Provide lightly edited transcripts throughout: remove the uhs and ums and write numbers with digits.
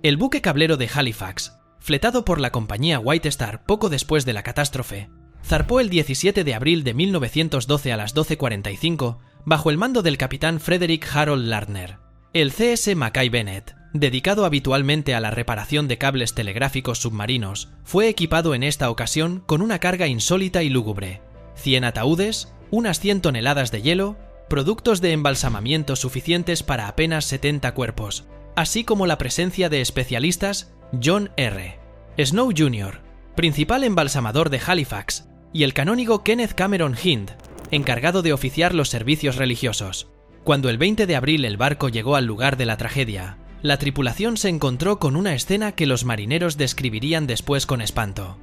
El buque cablero de Halifax, fletado por la compañía White Star poco después de la catástrofe, zarpó el 17 de abril de 1912 a las 12:45 bajo el mando del capitán Frederick Harold Lardner. El CS Mackay Bennett, dedicado habitualmente a la reparación de cables telegráficos submarinos, fue equipado en esta ocasión con una carga insólita y lúgubre: 100 ataúdes, unas 100 toneladas de hielo, productos de embalsamamiento suficientes para apenas 70 cuerpos, así como la presencia de especialistas John R. Snow Jr., principal embalsamador de Halifax, y el canónigo Kenneth Cameron Hind, encargado de oficiar los servicios religiosos. Cuando el 20 de abril el barco llegó al lugar de la tragedia, la tripulación se encontró con una escena que los marineros describirían después con espanto.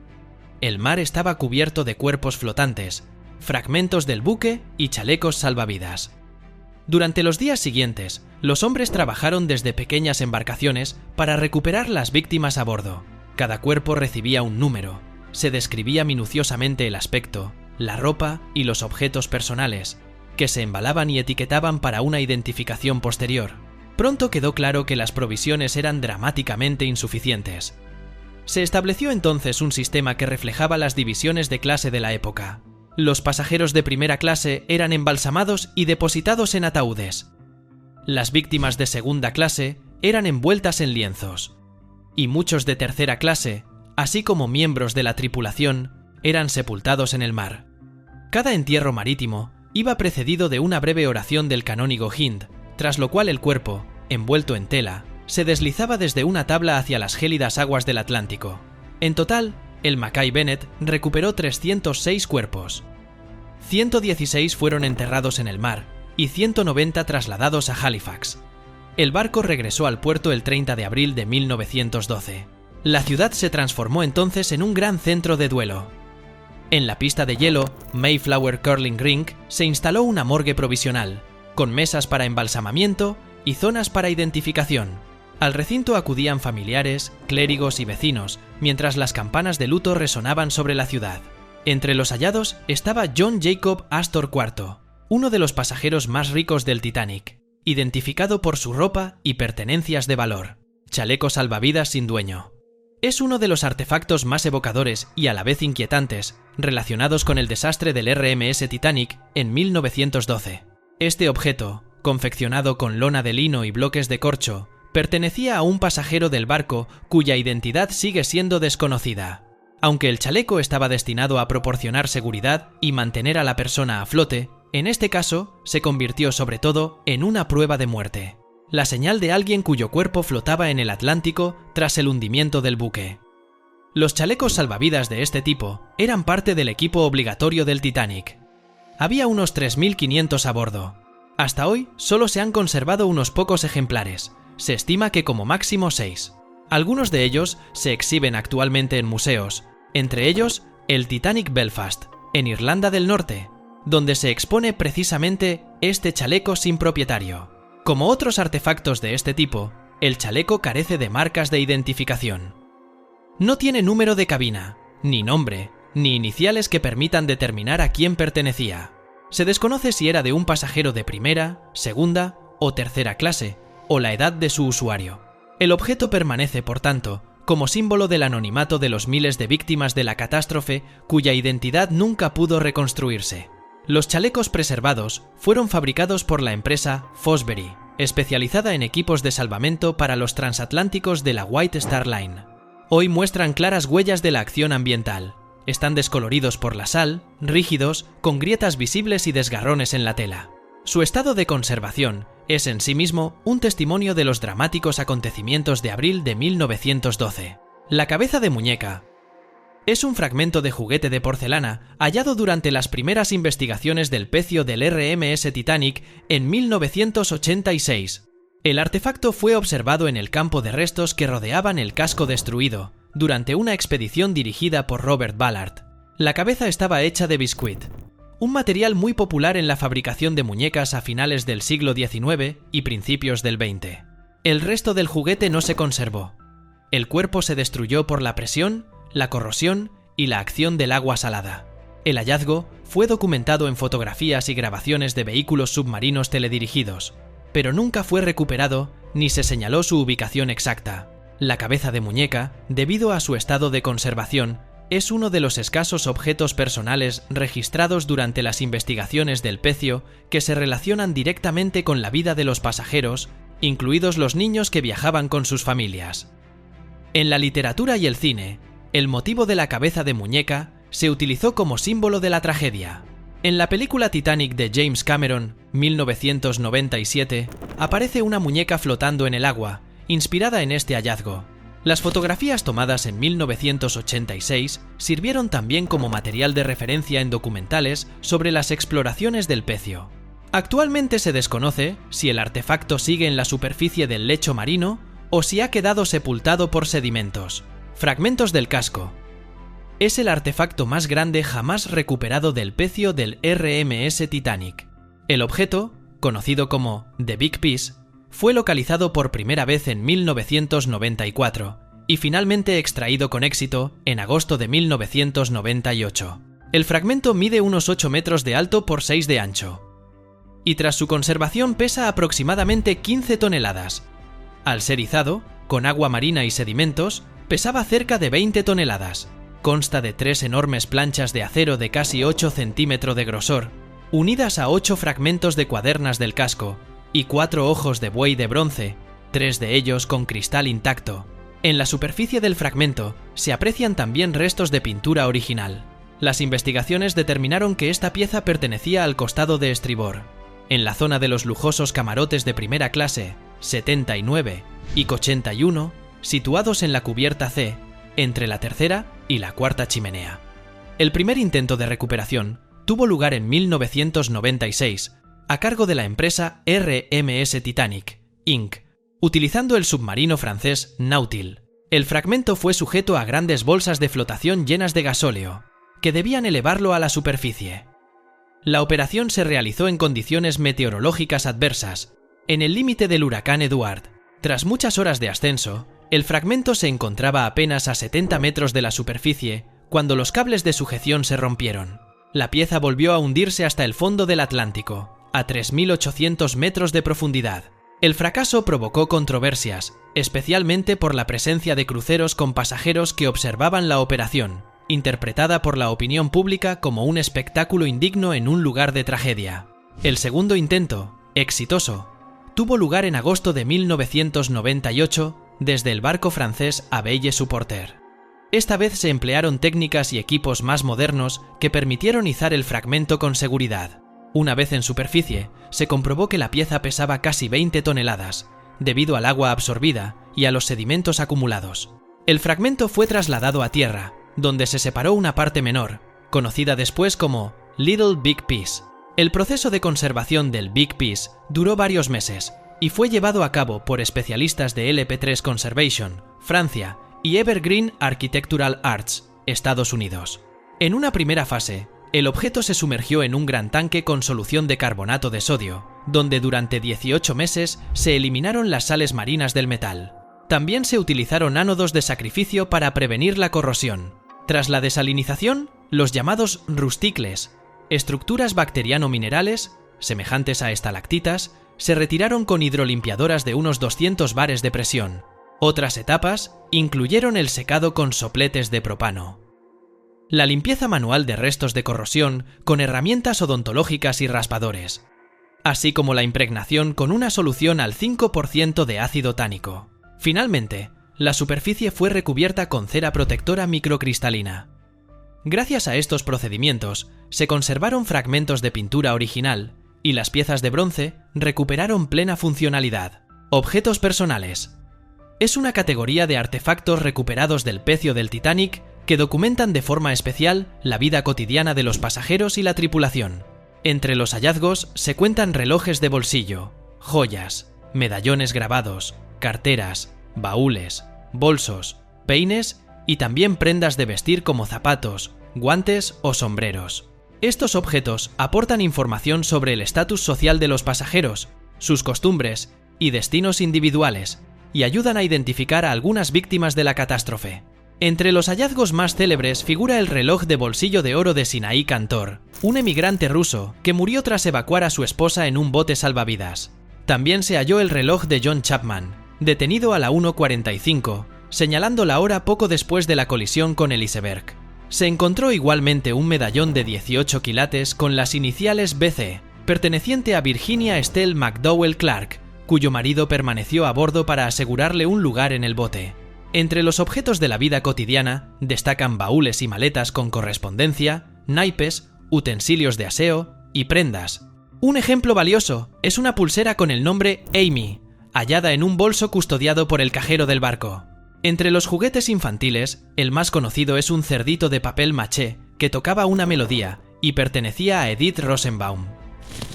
El mar estaba cubierto de cuerpos flotantes, fragmentos del buque y chalecos salvavidas. Durante los días siguientes, los hombres trabajaron desde pequeñas embarcaciones para recuperar las víctimas a bordo. Cada cuerpo recibía un número, se describía minuciosamente el aspecto, la ropa y los objetos personales, que se embalaban y etiquetaban para una identificación posterior. Pronto quedó claro que las provisiones eran dramáticamente insuficientes. Se estableció entonces un sistema que reflejaba las divisiones de clase de la época. Los pasajeros de primera clase eran embalsamados y depositados en ataúdes. Las víctimas de segunda clase eran envueltas en lienzos. Y muchos de tercera clase, así como miembros de la tripulación, eran sepultados en el mar. Cada entierro marítimo iba precedido de una breve oración del canónigo Hind, tras lo cual el cuerpo, envuelto en tela, se deslizaba desde una tabla hacia las gélidas aguas del Atlántico. En total, el Mackay Bennett recuperó 306 cuerpos. 116 fueron enterrados en el mar y 190 trasladados a Halifax. El barco regresó al puerto el 30 de abril de 1912. La ciudad se transformó entonces en un gran centro de duelo. En la pista de hielo, Mayflower Curling Rink, se instaló una morgue provisional, con mesas para embalsamamiento y zonas para identificación. Al recinto acudían familiares, clérigos y vecinos, mientras las campanas de luto resonaban sobre la ciudad. Entre los hallados estaba John Jacob Astor IV, uno de los pasajeros más ricos del Titanic, identificado por su ropa y pertenencias de valor: chaleco salvavidas sin dueño. Es uno de los artefactos más evocadores y a la vez inquietantes relacionados con el desastre del RMS Titanic en 1912. Este objeto, confeccionado con lona de lino y bloques de corcho, pertenecía a un pasajero del barco cuya identidad sigue siendo desconocida. Aunque el chaleco estaba destinado a proporcionar seguridad y mantener a la persona a flote, en este caso se convirtió sobre todo en una prueba de muerte, la señal de alguien cuyo cuerpo flotaba en el Atlántico tras el hundimiento del buque. Los chalecos salvavidas de este tipo eran parte del equipo obligatorio del Titanic. Había unos 3.500 a bordo. Hasta hoy solo se han conservado unos pocos ejemplares, se estima que como máximo 6. Algunos de ellos se exhiben actualmente en museos, entre ellos el Titanic Belfast, en Irlanda del Norte, donde se expone precisamente este chaleco sin propietario. Como otros artefactos de este tipo, el chaleco carece de marcas de identificación. No tiene número de cabina, ni nombre, ni iniciales que permitan determinar a quién pertenecía. Se desconoce si era de un pasajero de primera, segunda o tercera clase, o la edad de su usuario. El objeto permanece, por tanto, como símbolo del anonimato de los miles de víctimas de la catástrofe cuya identidad nunca pudo reconstruirse. Los chalecos preservados fueron fabricados por la empresa Fosbury, especializada en equipos de salvamento para los transatlánticos de la White Star Line. Hoy muestran claras huellas de la acción ambiental. Están descoloridos por la sal, rígidos, con grietas visibles y desgarrones en la tela. Su estado de conservación es en sí mismo un testimonio de los dramáticos acontecimientos de abril de 1912. La cabeza de muñeca es un fragmento de juguete de porcelana hallado durante las primeras investigaciones del pecio del RMS Titanic en 1986. El artefacto fue observado en el campo de restos que rodeaban el casco destruido durante una expedición dirigida por Robert Ballard. La cabeza estaba hecha de biscuit, un material muy popular en la fabricación de muñecas a finales del siglo XIX y principios del XX. El resto del juguete no se conservó. El cuerpo se destruyó por la presión, la corrosión y la acción del agua salada. El hallazgo fue documentado en fotografías y grabaciones de vehículos submarinos teledirigidos, pero nunca fue recuperado ni se señaló su ubicación exacta. La cabeza de muñeca, debido a su estado de conservación, es uno de los escasos objetos personales registrados durante las investigaciones del pecio que se relacionan directamente con la vida de los pasajeros, incluidos los niños que viajaban con sus familias. En la literatura y el cine, el motivo de la cabeza de muñeca se utilizó como símbolo de la tragedia. En la película Titanic de James Cameron, 1997, aparece una muñeca flotando en el agua, inspirada en este hallazgo. Las fotografías tomadas en 1986 sirvieron también como material de referencia en documentales sobre las exploraciones del pecio. Actualmente se desconoce si el artefacto sigue en la superficie del lecho marino o si ha quedado sepultado por sedimentos. Fragmentos del casco. Es el artefacto más grande jamás recuperado del pecio del RMS Titanic. El objeto, conocido como The Big Piece, fue localizado por primera vez en 1994 y finalmente extraído con éxito en agosto de 1998. El fragmento mide unos 8 metros de alto por 6 de ancho. Y tras su conservación pesa aproximadamente 15 toneladas. Al ser izado, con agua marina y sedimentos, pesaba cerca de 20 toneladas. Consta de 3 enormes planchas de acero de casi 8 centímetros de grosor, unidas a 8 fragmentos de cuadernas del casco, y 4 ojos de buey de bronce, 3 de ellos con cristal intacto. En la superficie del fragmento se aprecian también restos de pintura original. Las investigaciones determinaron que esta pieza pertenecía al costado de estribor. En la zona de los lujosos camarotes de primera clase, 79 y 81, situados en la cubierta C, entre la tercera y la cuarta chimenea. El primer intento de recuperación tuvo lugar en 1996, a cargo de la empresa RMS Titanic, Inc., utilizando el submarino francés Nautil. El fragmento fue sujeto a grandes bolsas de flotación llenas de gasóleo, que debían elevarlo a la superficie. La operación se realizó en condiciones meteorológicas adversas, en el límite del huracán Eduard. Tras muchas horas de ascenso, el fragmento se encontraba apenas a 70 metros de la superficie cuando los cables de sujeción se rompieron. La pieza volvió a hundirse hasta el fondo del Atlántico, a 3.800 metros de profundidad. El fracaso provocó controversias, especialmente por la presencia de cruceros con pasajeros que observaban la operación, interpretada por la opinión pública como un espectáculo indigno en un lugar de tragedia. El segundo intento, exitoso, tuvo lugar en agosto de 1998 desde el barco francés Abelle Supporter. Esta vez se emplearon técnicas y equipos más modernos que permitieron izar el fragmento con seguridad. Una vez en superficie, se comprobó que la pieza pesaba casi 20 toneladas, debido al agua absorbida y a los sedimentos acumulados. El fragmento fue trasladado a tierra, donde se separó una parte menor, conocida después como Little Big Piece. El proceso de conservación del Big Piece duró varios meses y fue llevado a cabo por especialistas de LP3 Conservation, Francia, y Evergreen Architectural Arts, Estados Unidos. En una primera fase, el objeto se sumergió en un gran tanque con solución de carbonato de sodio, donde durante 18 meses se eliminaron las sales marinas del metal. También se utilizaron ánodos de sacrificio para prevenir la corrosión. Tras la desalinización, los llamados rusticles, estructuras bacteriano-minerales, semejantes a estalactitas, se retiraron con hidrolimpiadoras de unos 200 bares de presión. Otras etapas incluyeron el secado con sopletes de propano. La limpieza manual de restos de corrosión con herramientas odontológicas y raspadores, así como la impregnación con una solución al 5% de ácido tánico. Finalmente, la superficie fue recubierta con cera protectora microcristalina. Gracias a estos procedimientos, se conservaron fragmentos de pintura original y las piezas de bronce recuperaron plena funcionalidad. Objetos personales. Es una categoría de artefactos recuperados del pecio del Titanic que documentan de forma especial la vida cotidiana de los pasajeros y la tripulación. Entre los hallazgos se cuentan relojes de bolsillo, joyas, medallones grabados, carteras, baúles, bolsos, peines y también prendas de vestir como zapatos, guantes o sombreros. Estos objetos aportan información sobre el estatus social de los pasajeros, sus costumbres y destinos individuales, y ayudan a identificar a algunas víctimas de la catástrofe. Entre los hallazgos más célebres figura el reloj de bolsillo de oro de Sinaí Cantor, un emigrante ruso que murió tras evacuar a su esposa en un bote salvavidas. También se halló el reloj de John Chapman, detenido a la 1:45, señalando la hora poco después de la colisión con el iceberg. Se encontró igualmente un medallón de 18 quilates con las iniciales BC, perteneciente a Virginia Estelle McDowell Clark, cuyo marido permaneció a bordo para asegurarle un lugar en el bote. Entre los objetos de la vida cotidiana destacan baúles y maletas con correspondencia, naipes, utensilios de aseo y prendas. Un ejemplo valioso es una pulsera con el nombre Amy, hallada en un bolso custodiado por el cajero del barco. Entre los juguetes infantiles, el más conocido es un cerdito de papel maché que tocaba una melodía y pertenecía a Edith Rosenbaum.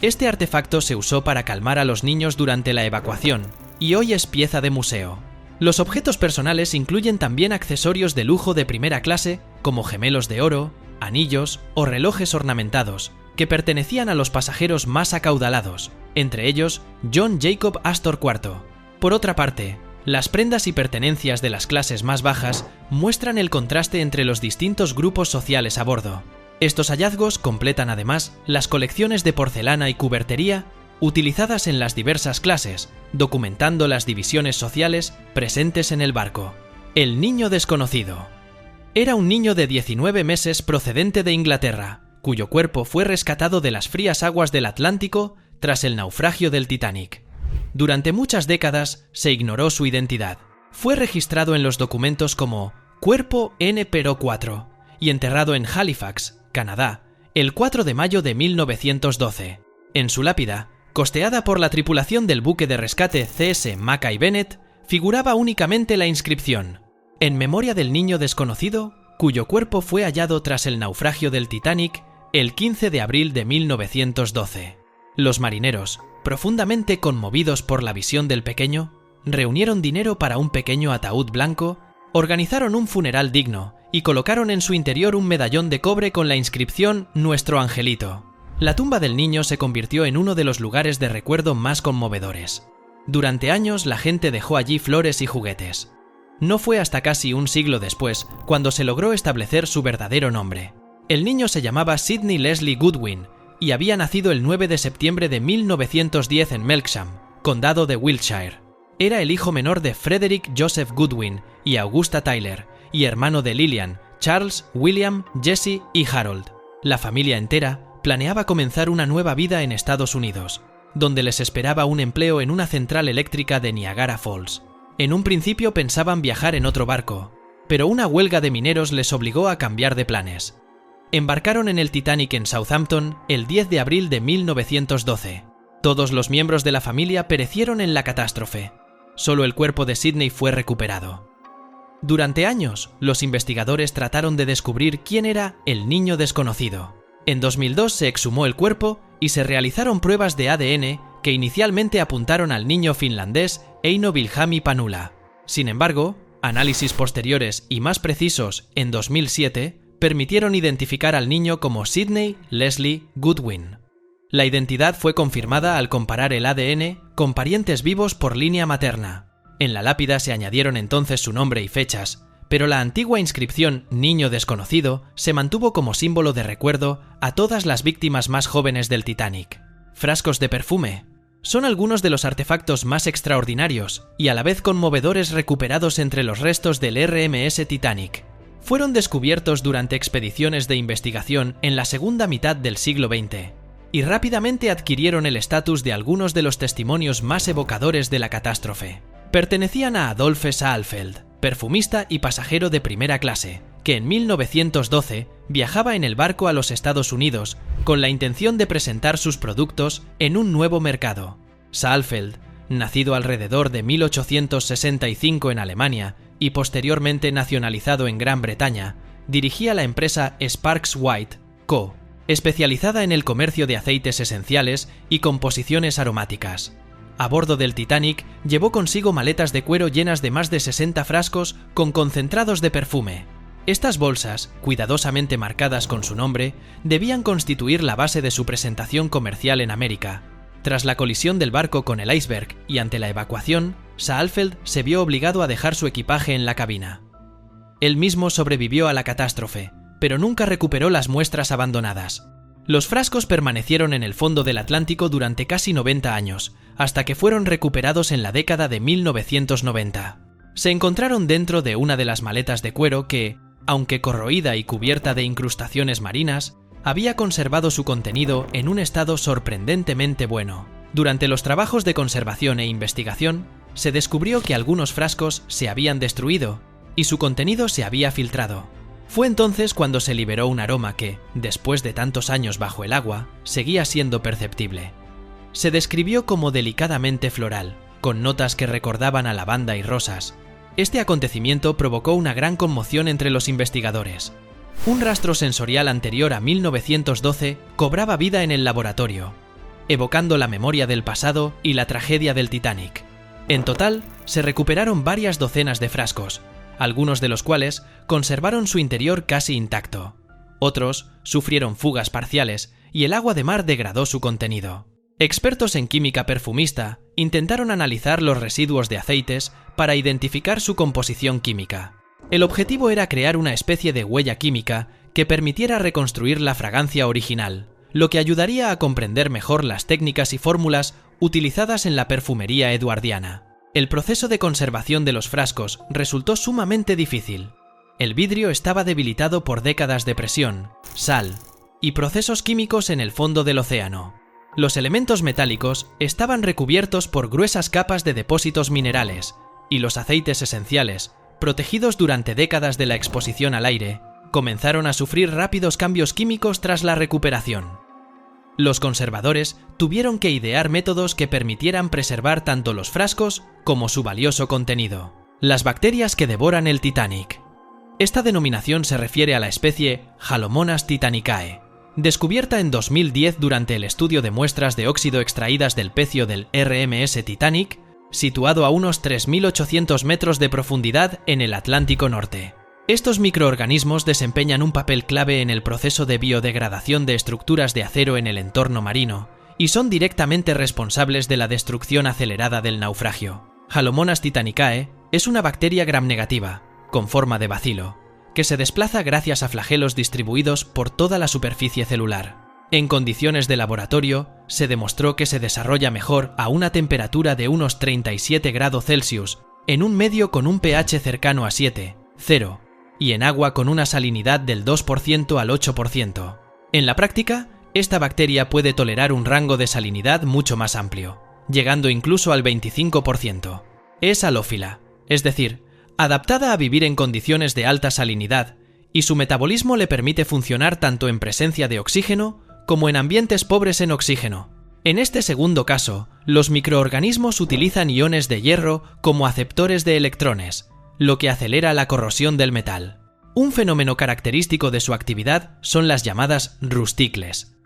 Este artefacto se usó para calmar a los niños durante la evacuación y hoy es pieza de museo. Los objetos personales incluyen también accesorios de lujo de primera clase como gemelos de oro, anillos o relojes ornamentados que pertenecían a los pasajeros más acaudalados, entre ellos John Jacob Astor IV. Por otra parte, las prendas y pertenencias de las clases más bajas muestran el contraste entre los distintos grupos sociales a bordo. Estos hallazgos completan además las colecciones de porcelana y cubertería utilizadas en las diversas clases, documentando las divisiones sociales presentes en el barco. El niño desconocido. Era un niño de 19 meses procedente de Inglaterra, cuyo cuerpo fue rescatado de las frías aguas del Atlántico tras el naufragio del Titanic. Durante muchas décadas se ignoró su identidad. Fue registrado en los documentos como Cuerpo N-4 y enterrado en Halifax, Canadá, el 4 de mayo de 1912. En su lápida, costeada por la tripulación del buque de rescate C.S. Mackay Bennett, figuraba únicamente la inscripción: en memoria del niño desconocido, cuyo cuerpo fue hallado tras el naufragio del Titanic el 15 de abril de 1912. Los marineros, profundamente conmovidos por la visión del pequeño, reunieron dinero para un pequeño ataúd blanco, organizaron un funeral digno y colocaron en su interior un medallón de cobre con la inscripción Nuestro Angelito. La tumba del niño se convirtió en uno de los lugares de recuerdo más conmovedores. Durante años la gente dejó allí flores y juguetes. No fue hasta casi un siglo después cuando se logró establecer su verdadero nombre. El niño se llamaba Sidney Leslie Goodwin y había nacido el 9 de septiembre de 1910 en Melksham, condado de Wiltshire. Era el hijo menor de Frederick Joseph Goodwin y Augusta Tyler, y hermano de Lillian, Charles, William, Jesse y Harold. La familia entera planeaba comenzar una nueva vida en Estados Unidos, donde les esperaba un empleo en una central eléctrica de Niagara Falls. En un principio pensaban viajar en otro barco, pero una huelga de mineros les obligó a cambiar de planes. Embarcaron en el Titanic en Southampton el 10 de abril de 1912. Todos los miembros de la familia perecieron en la catástrofe. Solo el cuerpo de Sidney fue recuperado. Durante años, los investigadores trataron de descubrir quién era el niño desconocido. En 2002 se exhumó el cuerpo y se realizaron pruebas de ADN que inicialmente apuntaron al niño finlandés Eino Vilhelmi Panula. Sin embargo, análisis posteriores y más precisos en 2007 permitieron identificar al niño como Sidney Leslie Goodwin. La identidad fue confirmada al comparar el ADN con parientes vivos por línea materna. En la lápida se añadieron entonces su nombre y fechas, pero la antigua inscripción Niño desconocido se mantuvo como símbolo de recuerdo a todas las víctimas más jóvenes del Titanic. Frascos de perfume son algunos de los artefactos más extraordinarios y a la vez conmovedores recuperados entre los restos del RMS Titanic. Fueron descubiertos durante expediciones de investigación en la segunda mitad del siglo XX y rápidamente adquirieron el estatus de algunos de los testimonios más evocadores de la catástrofe. Pertenecían a Adolphe Saalfeld, perfumista y pasajero de primera clase, que en 1912 viajaba en el barco a los Estados Unidos con la intención de presentar sus productos en un nuevo mercado. Saalfeld, nacido alrededor de 1865 en Alemania y posteriormente nacionalizado en Gran Bretaña, dirigía la empresa Sparks White Co., especializada en el comercio de aceites esenciales y composiciones aromáticas. A bordo del Titanic llevó consigo maletas de cuero llenas de más de 60 frascos con concentrados de perfume. Estas bolsas, cuidadosamente marcadas con su nombre, debían constituir la base de su presentación comercial en América. Tras la colisión del barco con el iceberg y ante la evacuación, Saalfeld se vio obligado a dejar su equipaje en la cabina. Él mismo sobrevivió a la catástrofe, pero nunca recuperó las muestras abandonadas. Los frascos permanecieron en el fondo del Atlántico durante casi 90 años, hasta que fueron recuperados en la década de 1990. Se encontraron dentro de una de las maletas de cuero que, aunque corroída y cubierta de incrustaciones marinas, había conservado su contenido en un estado sorprendentemente bueno. Durante los trabajos de conservación e investigación, se descubrió que algunos frascos se habían destruido y su contenido se había filtrado. Fue entonces cuando se liberó un aroma que, después de tantos años bajo el agua, seguía siendo perceptible. Se describió como delicadamente floral, con notas que recordaban a lavanda y rosas. Este acontecimiento provocó una gran conmoción entre los investigadores. Un rastro sensorial anterior a 1912 cobraba vida en el laboratorio, evocando la memoria del pasado y la tragedia del Titanic. En total, se recuperaron varias docenas de frascos, algunos de los cuales conservaron su interior casi intacto. Otros sufrieron fugas parciales y el agua de mar degradó su contenido. Expertos en química perfumista intentaron analizar los residuos de aceites para identificar su composición química. El objetivo era crear una especie de huella química que permitiera reconstruir la fragancia original, lo que ayudaría a comprender mejor las técnicas y fórmulas utilizadas en la perfumería eduardiana. El proceso de conservación de los frascos resultó sumamente difícil. El vidrio estaba debilitado por décadas de presión, sal y procesos químicos en el fondo del océano. Los elementos metálicos estaban recubiertos por gruesas capas de depósitos minerales, y los aceites esenciales, protegidos durante décadas de la exposición al aire, comenzaron a sufrir rápidos cambios químicos tras la recuperación. Los conservadores tuvieron que idear métodos que permitieran preservar tanto los frascos como su valioso contenido. Las bacterias que devoran el Titanic. Esta denominación se refiere a la especie Halomonas titanicae, descubierta en 2010 durante el estudio de muestras de óxido extraídas del pecio del RMS Titanic, situado a unos 3.800 metros de profundidad en el Atlántico Norte. Estos microorganismos desempeñan un papel clave en el proceso de biodegradación de estructuras de acero en el entorno marino y son directamente responsables de la destrucción acelerada del naufragio. Halomonas titanicae es una bacteria gram-negativa, con forma de bacilo, que se desplaza gracias a flagelos distribuidos por toda la superficie celular. En condiciones de laboratorio, se demostró que se desarrolla mejor a una temperatura de unos 37 grados Celsius, en un medio con un pH cercano a 7, 0, y en agua con una salinidad del 2% al 8%. En la práctica, esta bacteria puede tolerar un rango de salinidad mucho más amplio, llegando incluso al 25%. Es halófila, es decir, adaptada a vivir en condiciones de alta salinidad, y su metabolismo le permite funcionar tanto en presencia de oxígeno como en ambientes pobres en oxígeno. En este segundo caso, los microorganismos utilizan iones de hierro como aceptores de electrones, lo que acelera la corrosión del metal. Un fenómeno característico de su actividad son las llamadas rusticles,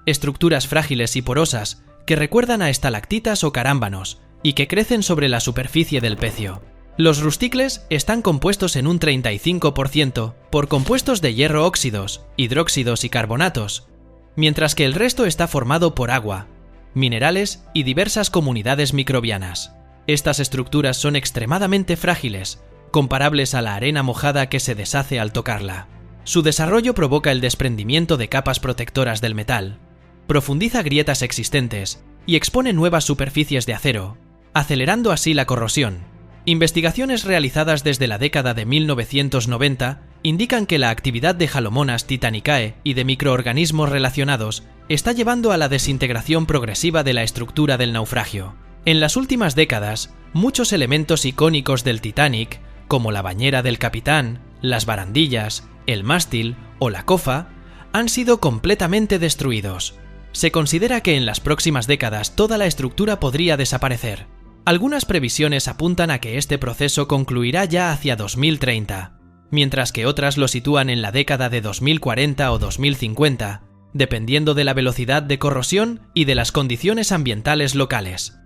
estructuras frágiles y porosas que recuerdan a estalactitas o carámbanos y que crecen sobre la superficie del pecio. Los rusticles están compuestos en un 35% por compuestos de hierro óxidos, hidróxidos y carbonatos, mientras que el resto está formado por agua, minerales y diversas comunidades microbianas. Estas estructuras son extremadamente frágiles, comparables a la arena mojada que se deshace al tocarla. Su desarrollo provoca el desprendimiento de capas protectoras del metal, profundiza grietas existentes y expone nuevas superficies de acero, acelerando así la corrosión. Investigaciones realizadas desde la década de 1990 indican que la actividad de Halomonas titanicae y de microorganismos relacionados está llevando a la desintegración progresiva de la estructura del naufragio. En las últimas décadas, muchos elementos icónicos del Titanic, como la bañera del capitán, las barandillas, el mástil o la cofa, han sido completamente destruidos. Se considera que en las próximas décadas toda la estructura podría desaparecer. Algunas previsiones apuntan a que este proceso concluirá ya hacia 2030, mientras que otras lo sitúan en la década de 2040 o 2050, dependiendo de la velocidad de corrosión y de las condiciones ambientales locales.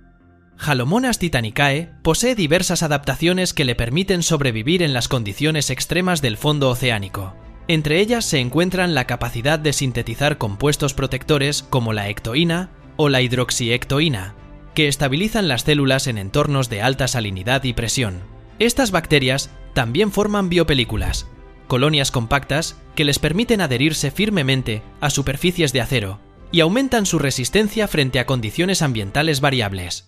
Halomonas titanicae posee diversas adaptaciones que le permiten sobrevivir en las condiciones extremas del fondo oceánico. Entre ellas se encuentran la capacidad de sintetizar compuestos protectores como la ectoína o la hidroxiectoína, que estabilizan las células en entornos de alta salinidad y presión. Estas bacterias también forman biopelículas, colonias compactas que les permiten adherirse firmemente a superficies de acero y aumentan su resistencia frente a condiciones ambientales variables.